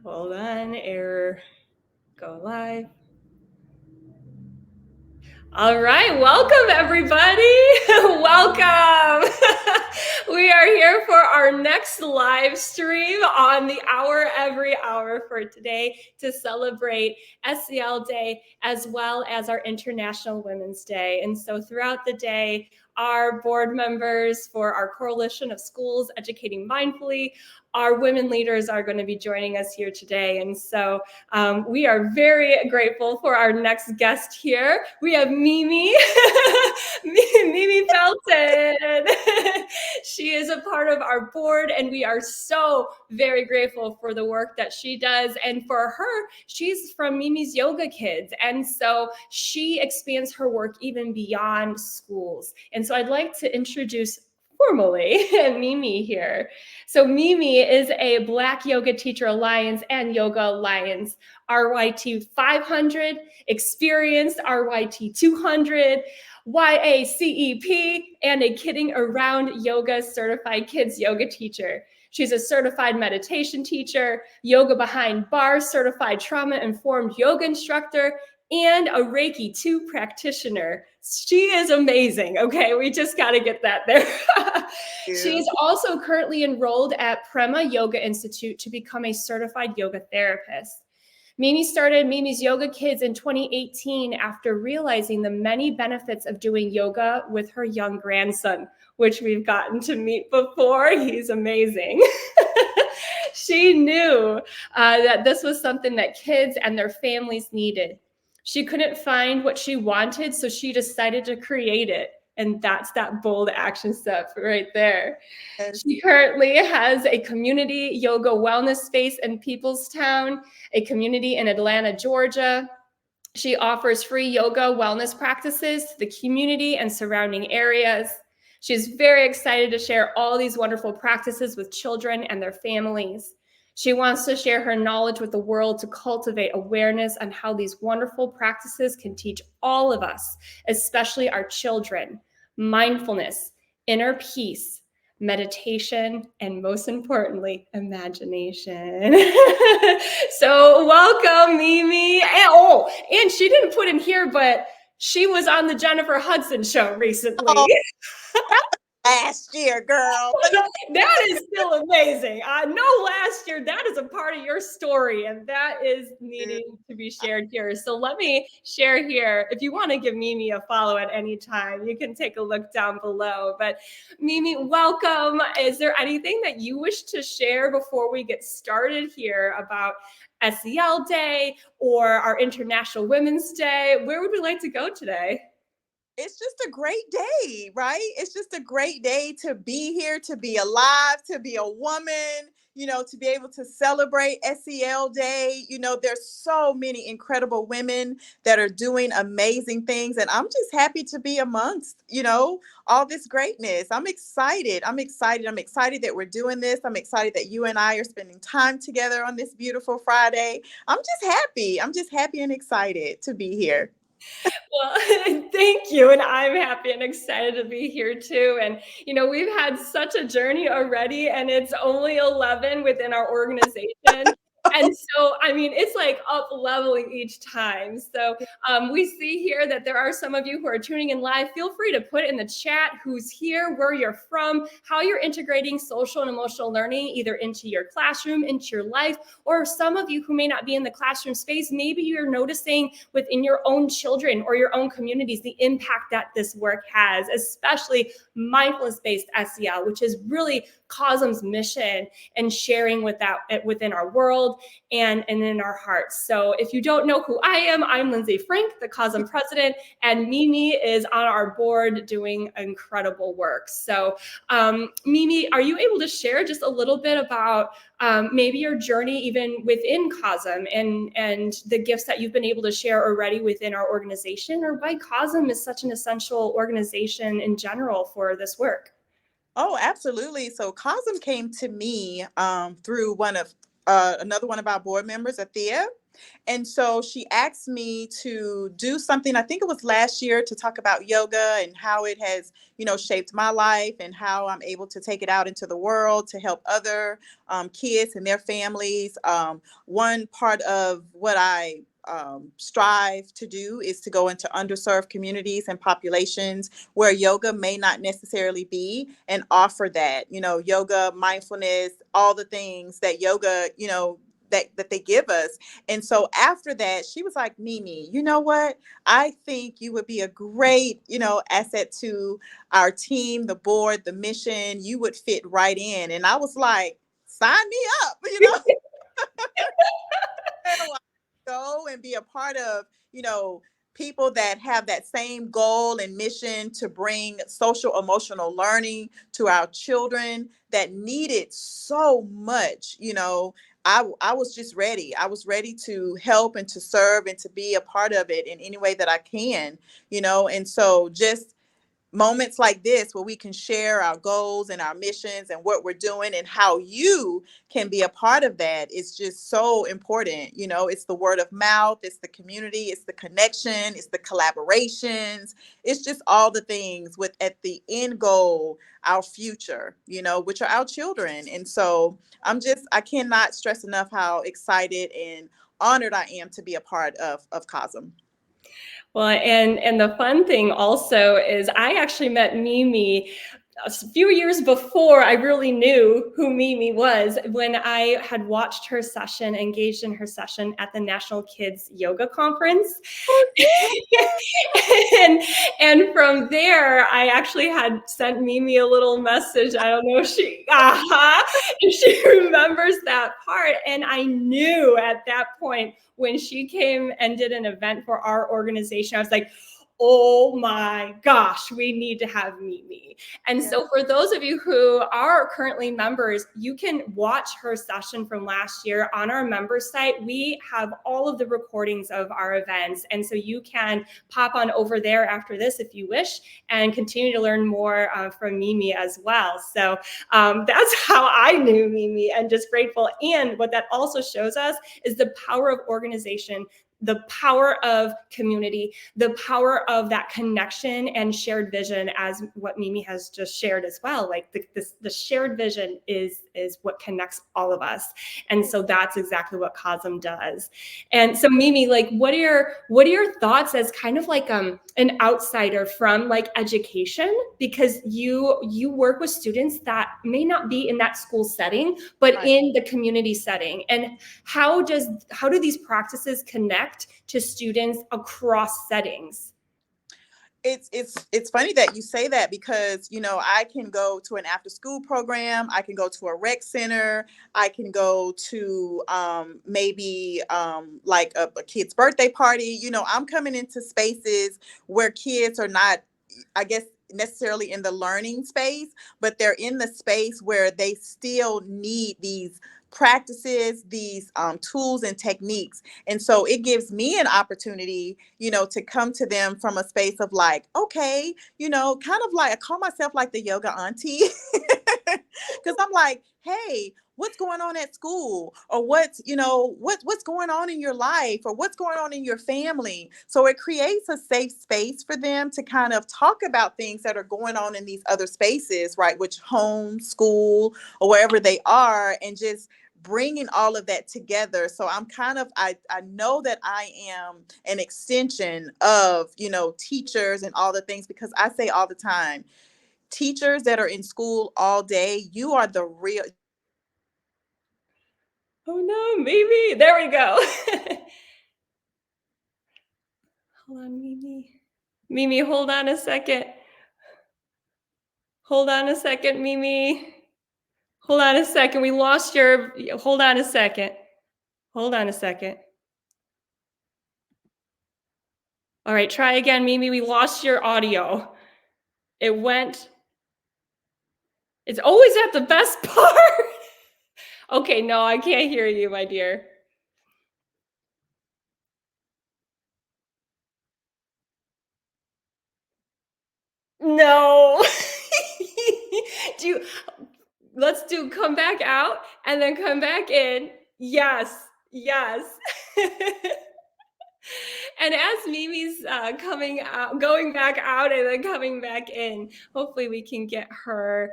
Hold on, error, go live. All right, welcome everybody. Welcome. We are here for our next live stream on the Hour Every Hour for today to celebrate SEL Day as well as our International Women's Day. And so throughout the day, our board members for our Coalition of Schools Educating Mindfully, our women leaders are going to be joining us here today. And so we are very grateful for our next guest here. We have Mimi, Mimi Felton. She is a part of our board, and we are so very grateful for the work that she does. And for her, she's from Mimi's Yoga Kids. And so she expands her work even beyond schools. And so I'd like to introduce formally Mimi here. So Mimi is a Black Yoga Teacher Alliance and Yoga Alliance RYT 500, experienced RYT 200, YACEP, and a Kidding Around Yoga certified kids yoga teacher. She's a certified meditation teacher, yoga behind bars certified trauma-informed yoga instructor, and a Reiki 2 practitioner. She is amazing. Okay, we just got to get that there. She's also currently enrolled at Prema Yoga Institute to become a certified yoga therapist. Mimi started Mimi's Yoga Kids in 2018 after realizing the many benefits of doing yoga with her young grandson, which we've gotten to meet before. He's amazing. She knew that this was something that kids and their families needed. She couldn't find what she wanted, so she decided to create it. And that's that bold action step right there. Yes. She currently has a community yoga wellness space in Peoplestown, a community in Atlanta, Georgia. She offers free yoga wellness practices to the community and surrounding areas. She's very excited to share all these wonderful practices with children and their families. She wants to share her knowledge with the world to cultivate awareness on how these wonderful practices can teach all of us, especially our children, mindfulness, inner peace, meditation, and most importantly, imagination. So welcome, Mimi. And she didn't put in here, but she was on the Jennifer Hudson show recently. Last year, girl. That is still amazing. I know last year, that is a part of your story, and that is needing to be shared here. So let me share here. If you want to give Mimi a follow at any time, you can take a look down below. But Mimi, welcome. Is there anything that you wish to share before we get started here about SEL Day or our International Women's Day? Where would we like to go today? It's just a great day, right? It's just a great day to be here, to be alive, to be a woman, to be able to celebrate SEL Day. There's so many incredible women that are doing amazing things. And I'm just happy to be amongst, all this greatness. I'm excited. I'm excited that we're doing this. I'm excited that you and I are spending time together on this beautiful Friday. I'm just happy and excited to be here. Well, thank you. And I'm happy and excited to be here too. And, we've had such a journey already, and it's only 11 within our organization. And so, it's like up leveling each time. So we see here that there are some of you who are tuning in live. Feel free to put in the chat who's here, where you're from, how you're integrating social and emotional learning, either into your classroom, into your life, or some of you who may not be in the classroom space, maybe you're noticing within your own children or your own communities the impact that this work has, especially mindfulness-based SEL, which is really COSM's mission and sharing within our world and in our hearts. So if you don't know who I am, I'm Lindsey Frank, the COSM president, and Mimi is on our board doing incredible work. So Mimi, are you able to share just a little bit about maybe your journey even within COSM and the gifts that you've been able to share already within our organization, or why COSM is such an essential organization in general for this work? Oh, absolutely. So COSM came to me through another one of our board members, Athea. And so she asked me to do something, I think it was last year, to talk about yoga and how it has, shaped my life and how I'm able to take it out into the world to help other kids and their families. One part of what I strive to do is to go into underserved communities and populations where yoga may not necessarily be, and offer that, yoga, mindfulness, all the things that yoga, that they give us. And so after that, she was like, Mimi, you know what? I think you would be a great, asset to our team, the board, the mission. You would fit right in. And I was like, sign me up, go and be a part of, people that have that same goal and mission to bring social emotional learning to our children that need it so much. I was just ready. I was ready to help and to serve and to be a part of it in any way that I can, and so just moments like this where we can share our goals and our missions and what we're doing and how you can be a part of that is just so important. It's the word of mouth, it's the community, it's the connection, it's the collaborations, it's just all the things with at the end goal our future, which are our children. And so I cannot stress enough how excited and honored I am to be a part of COSM. Well, and the fun thing also is I actually met Mimi a few years before I really knew who Mimi was, when I had watched her session, engaged in her session at the National Kids Yoga Conference. and and from there, I actually had sent Mimi a little message. I don't know if if she remembers that part. And I knew at that point, when she came and did an event for our organization, I was like, oh my gosh, we need to have Mimi. And so for those of you who are currently members, you can watch her session from last year on our member site. We have all of the recordings of our events. And so you can pop on over there after this if you wish, and continue to learn more from Mimi as well. So that's how I knew Mimi, and just grateful. And what that also shows us is the power of organization, the power of community, the power of that connection and shared vision, as what Mimi has just shared as well. Like the shared vision is what connects all of us. And so that's exactly what COSM does. And so Mimi, like, what are your thoughts as kind of like an outsider from like education, because you work with students that may not be in that school setting, but Right. in the community setting. And how do these practices connect to students across settings? It's funny that you say that, because I can go to an after school program, I can go to a rec center, I can go to maybe like a kid's birthday party. I'm coming into spaces where kids are not, I guess, necessarily in the learning space, but they're in the space where they still need these practices, these tools and techniques. And so it gives me an opportunity, to come to them from a space of like, okay, kind of like, I call myself like the yoga auntie. Because I'm like, hey, what's going on at school, or what's going on in your life, or what's going on in your family. So it creates a safe space for them to kind of talk about things that are going on in these other spaces, right, which home, school, or wherever they are, and just bringing all of that together. So I know that I am an extension of, teachers and all the things, because I say all the time, teachers that are in school all day, you are the real. Oh no, Mimi. There we go. Hold on, Mimi. Mimi, hold on a second. Hold on a second, Mimi. Hold on a second. We lost your. Hold on a second. Hold on a second. All right, try again, Mimi. We lost your audio. It went. It's always at the best part. Okay, no, I can't hear you, my dear. No. do you, let's do come back out and then come back in. Yes. Yes. And as Mimi's coming out, going back out and then coming back in, hopefully we can get her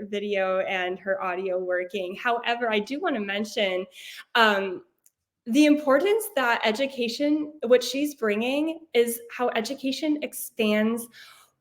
video and her audio working. However, I do want to mention um, the importance that education, what she's bringing, is how education expands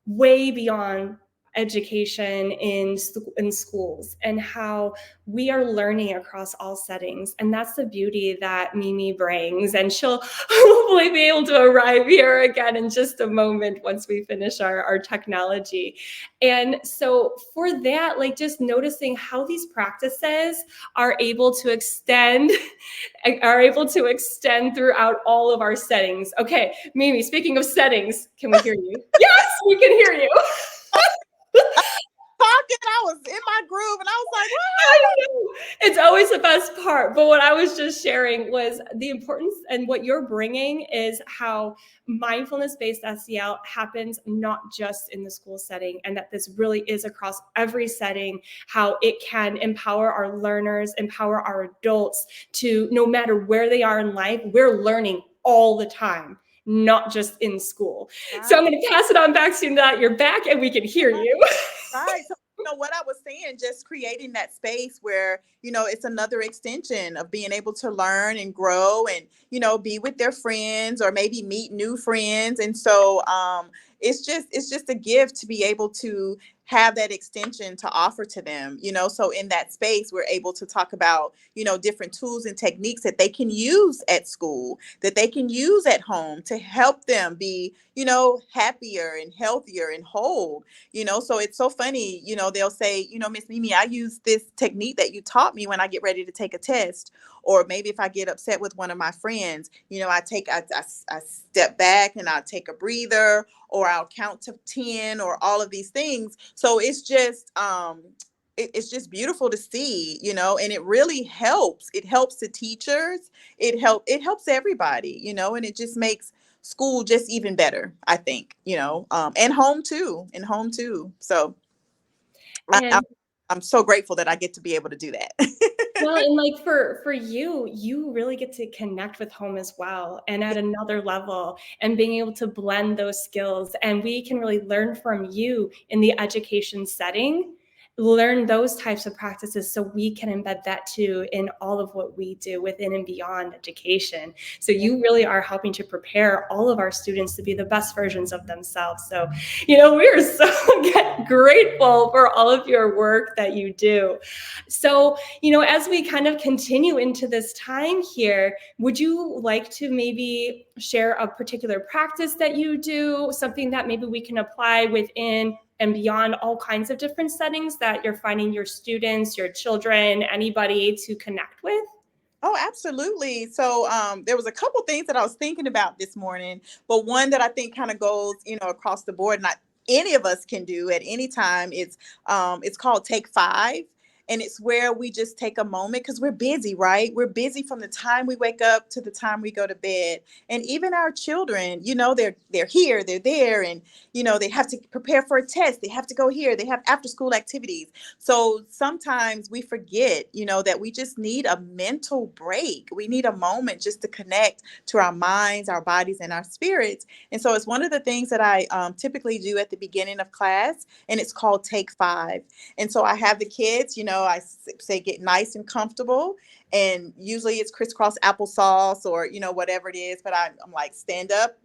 way beyond education in schools, and how we are learning across all settings. And that's the beauty that Mimi brings, and she'll hopefully be able to arrive here again in just a moment once we finish our technology. And so for that, like, just noticing how these practices are able to extend throughout all of our settings. Okay, Mimi, speaking of settings, can we hear you? Yes, we can hear you. Talking, I was in my groove, and I was like, I know. It's always the best part. But what I was just sharing was the importance, and what you're bringing is how mindfulness-based SEL happens not just in the school setting, and that this really is across every setting, how it can empower our learners, empower our adults to, no matter where they are in life, we're learning all the time, not just in school. right. So I'm going to pass it on back to you now that you're back and we can hear you. Right. So, what I was saying, just creating that space where, it's another extension of being able to learn and grow and, be with their friends or maybe meet new friends. And so it's just a gift to be able to have that extension to offer to them, so in that space, we're able to talk about, different tools and techniques that they can use at school, that they can use at home to help them be, happier and healthier and whole. So it's so funny, they'll say, Miss Mimi, I use this technique that you taught me when I get ready to take a test, or maybe if I get upset with one of my friends, I step back and I take a breather, or I'll count to 10, or all of these things. So it's just beautiful to see, and it really helps. It helps the teachers. It helps everybody, and it just makes school just even better, I think, and home too. So I, I, And I'm so grateful that I get to be able to do that. well, and like for you, you really get to connect with home as well, and at another level, and being able to blend those skills. And we can really learn from you in the education setting, learn those types of practices so we can embed that too in all of what we do within and beyond education. So you really are helping to prepare all of our students to be the best versions of themselves. So, we are so grateful for all of your work that you do. So, as we kind of continue into this time here, would you like to maybe share a particular practice that you do, something that maybe we can apply within and beyond all kinds of different settings that you're finding your students, your children, anybody to connect with? Oh, absolutely. So there was a couple things that I was thinking about this morning, but one that I think kind of goes, across the board, not any of us can do at any time. It's called Take Five. And it's where we just take a moment because we're busy, right? We're busy from the time we wake up to the time we go to bed. And even our children, they're here, they're there, and they have to prepare for a test. They have to go here. They have after school activities. So sometimes we forget, that we just need a mental break. We need a moment just to connect to our minds, our bodies, and our spirits. And so it's one of the things that I typically do at the beginning of class, and it's called Take Five. And so I have the kids, I say get nice and comfortable. And usually it's crisscross applesauce or, whatever it is. But I'm like, stand up,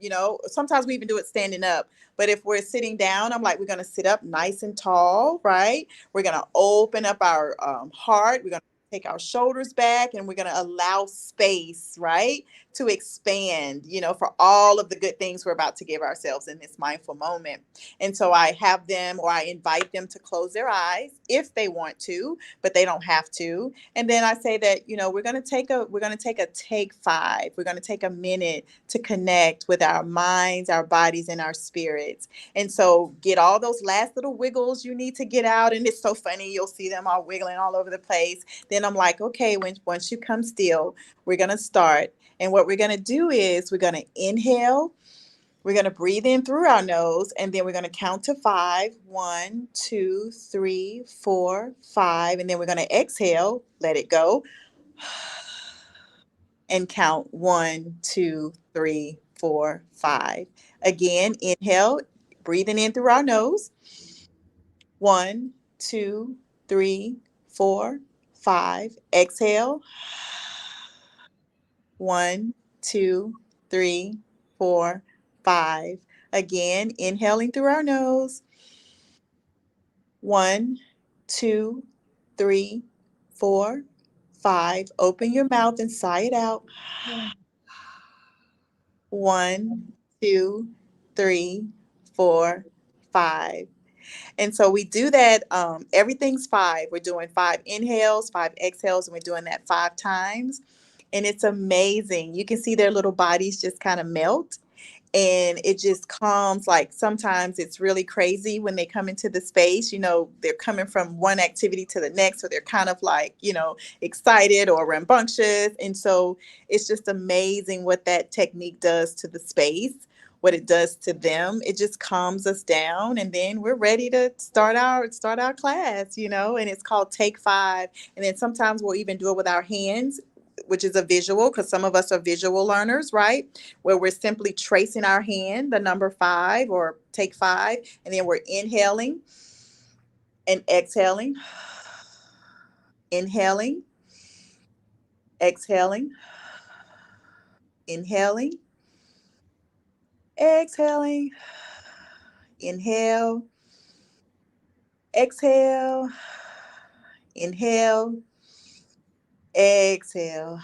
sometimes we even do it standing up. But if we're sitting down, I'm like, we're going to sit up nice and tall, right? We're going to open up our heart. We're going to take our shoulders back, and we're going to allow space, right, to expand, for all of the good things we're about to give ourselves in this mindful moment. And so I have them, or I invite them to close their eyes if they want to, but they don't have to. And then I say that, we're going to take a take five. We're going to take a minute to connect with our minds, our bodies, and our spirits. And so get all those last little wiggles you need to get out. And it's so funny. You'll see them all wiggling all over the place. Then I'm like, okay, once you come still, we're going to start. And what we're going to do is we're going to inhale. We're going to breathe in through our nose, and then we're going to count to 5. 1, 2, 3, 4, 5. And then we're going to exhale, let it go. and count 1, 2, 3, 4, 5. Again, inhale, breathing in through our nose. 1, 2, 3, 4, 5. Exhale. 1, 2, 3, 4, 5. Again, inhaling through our nose. 1, 2, 3, 4, 5. Open your mouth and sigh it out. 1, 2, 3, 4, 5. And so we do that. Everything's 5. We're doing 5 inhales, 5 exhales, and we're doing that 5 times. And it's amazing. You can see their little bodies just kind of melt, and it just calms. Like sometimes it's really crazy when they come into the space, they're coming from one activity to the next, so they're kind of like, excited or rambunctious. And so it's just amazing what that technique does to the space, what it does to them. It just calms us down, and then we're ready to start our class, and it's called Take 5. And then sometimes we'll even do it with our hands, which is a visual, because some of us are visual learners, right? Where we're simply tracing our hand, the number 5 or Take 5, and then we're inhaling and exhaling, inhaling, exhaling, inhaling, exhaling, inhale, exhale, inhale, exhale.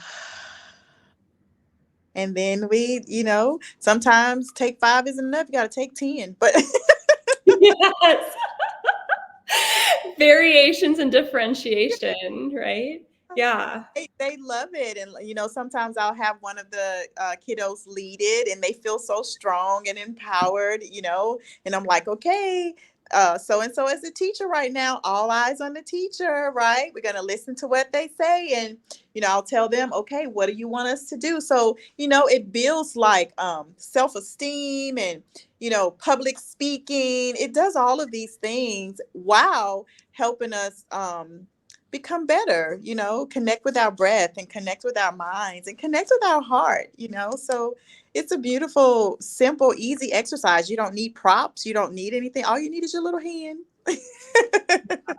And then sometimes Take 5 isn't enough. You got to take 10. But Yes. Variations and differentiation, right? Yeah. they love it. And, sometimes I'll have one of the kiddos lead it, and they feel so strong and empowered, and I'm like, okay, so and so as a teacher right now, all eyes on the teacher, right? We're going to listen to what they say. And, I'll tell them, okay, what do you want us to do? So, it builds like self-esteem and, public speaking. It does all of these things. Wow. Helping us become better, connect with our breath and connect with our minds and connect with our heart, so it's a beautiful, simple, easy exercise. You don't need props. You don't need anything. All you need is your little hand.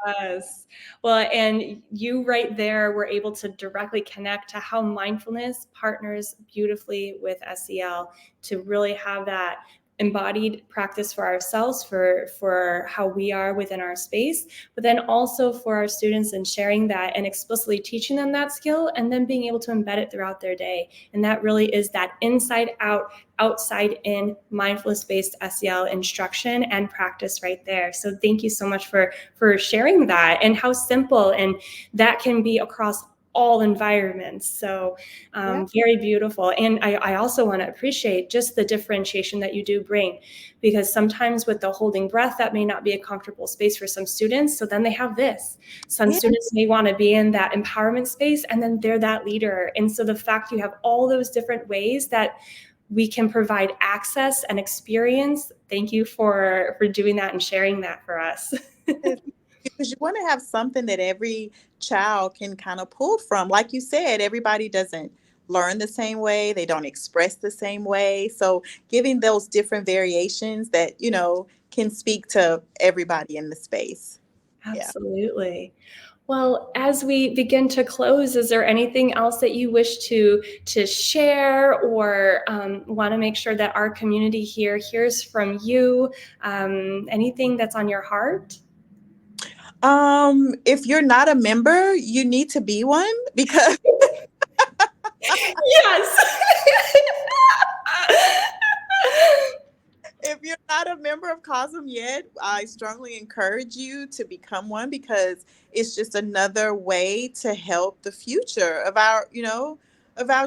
Yes. Well, and you right there were able to directly connect to how mindfulness partners beautifully with SEL to really have that embodied practice for ourselves, for how we are within our space, but then also for our students, and sharing that and explicitly teaching them that skill, and then being able to embed it throughout their day. And that really is that inside out, outside in, mindfulness based SEL instruction and practice right there. So thank you so much for sharing that, and how simple and that can be across all environments. So very beautiful. And I also want to appreciate just the differentiation that you do bring, because sometimes with the holding breath, that may not be a comfortable space for some students. So then they have this. Some students may want to be in that empowerment space, and then they're that leader. And so the fact you have all those different ways that we can provide access and experience. Thank you for doing that and sharing that for us. Because you want to have something that every child can kind of pull from. Like you said, everybody doesn't learn the same way. They don't express the same way. So giving those different variations that, can speak to everybody in the space. Absolutely. Well, as we begin to close, is there anything else that you wish to share, or want to make sure that our community here hears from you? Anything that's on your heart? If you're not a member, you need to be one, because Yes. if you're not a member of COSM yet, I strongly encourage you to become one, because it's just another way to help the future of our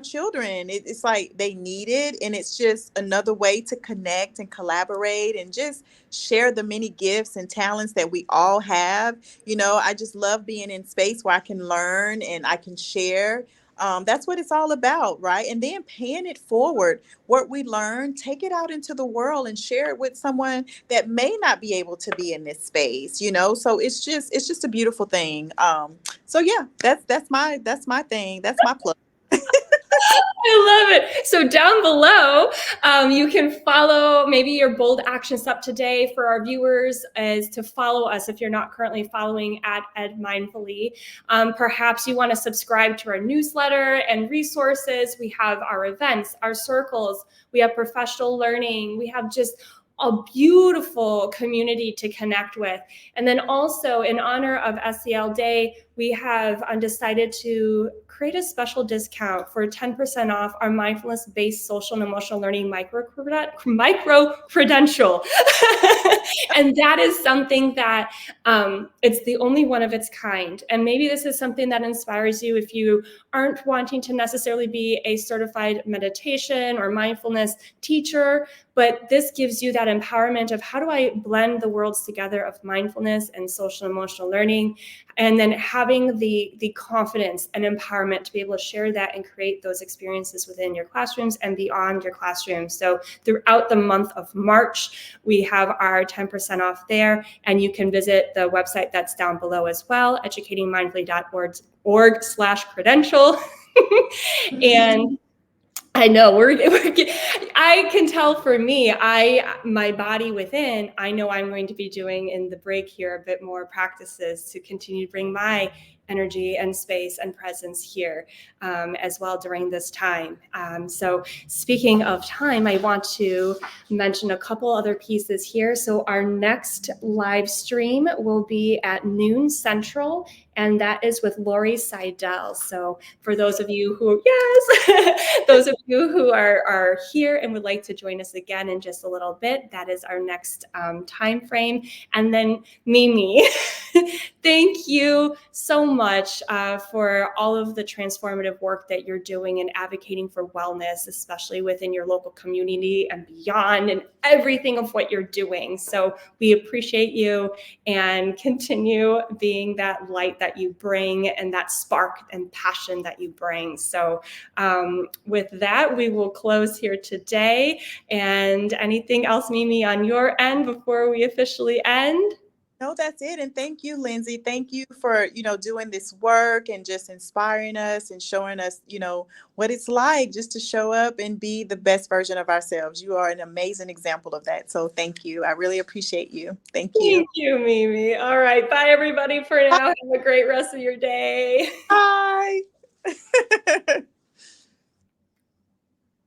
children. It's like they need it, and it's just another way to connect and collaborate and just share the many gifts and talents that we all have. I just love being in space where I can learn and I can share. That's what it's all about, right? And then paying it forward. What we learn, take it out into the world and share it with someone that may not be able to be in this space. So it's just a beautiful thing. So yeah, that's my thing. That's my plug. I love it. So down below, you can follow maybe your bold action step today for our viewers is to follow us if you're not currently following at Ed Mindfully. Perhaps you want to subscribe to our newsletter and resources. We have our events, our circles, we have professional learning, we have just a beautiful community to connect with. And then also in honor of SEL Day, we have decided to create a special discount for 10% off our mindfulness-based social and emotional learning micro credential. And that is something that it's the only one of its kind. And maybe this is something that inspires you if you aren't wanting to necessarily be a certified meditation or mindfulness teacher, but this gives you that empowerment of how do I blend the worlds together of mindfulness and social and emotional learning, and then having the confidence and empowerment to be able to share that and create those experiences within your classrooms and beyond your classrooms. So throughout the month of March, we have our 10% off there, and you can visit the website that's down below as well, educatingmindfully.org/credential. And I know I can tell for me, my body within, I know I'm going to be doing in the break here a bit more practices to continue to bring my energy and space and presence here as well during this time. So speaking of time, I want to mention a couple other pieces here. So our next live stream will be at noon Central, and that is with Lori Seidel. So for those of you who, yes, those of you who are here and would like to join us again in just a little bit, that is our next time frame. And then Mimi, thank you so much for all of the transformative work that you're doing and advocating for wellness, especially within your local community and beyond, and everything of what you're doing. So we appreciate you, and continue being that light that you bring and that spark and passion that you bring. So with that, we will close here today. And anything else, Mimi, on your end before we officially end? No, that's it. And thank you, Lindsey. Thank you for, doing this work and just inspiring us and showing us, what it's like just to show up and be the best version of ourselves. You are an amazing example of that. So thank you. I really appreciate you. Thank you. Thank you, Mimi. All right. Bye, everybody, for now. Have a great rest of your day. Bye.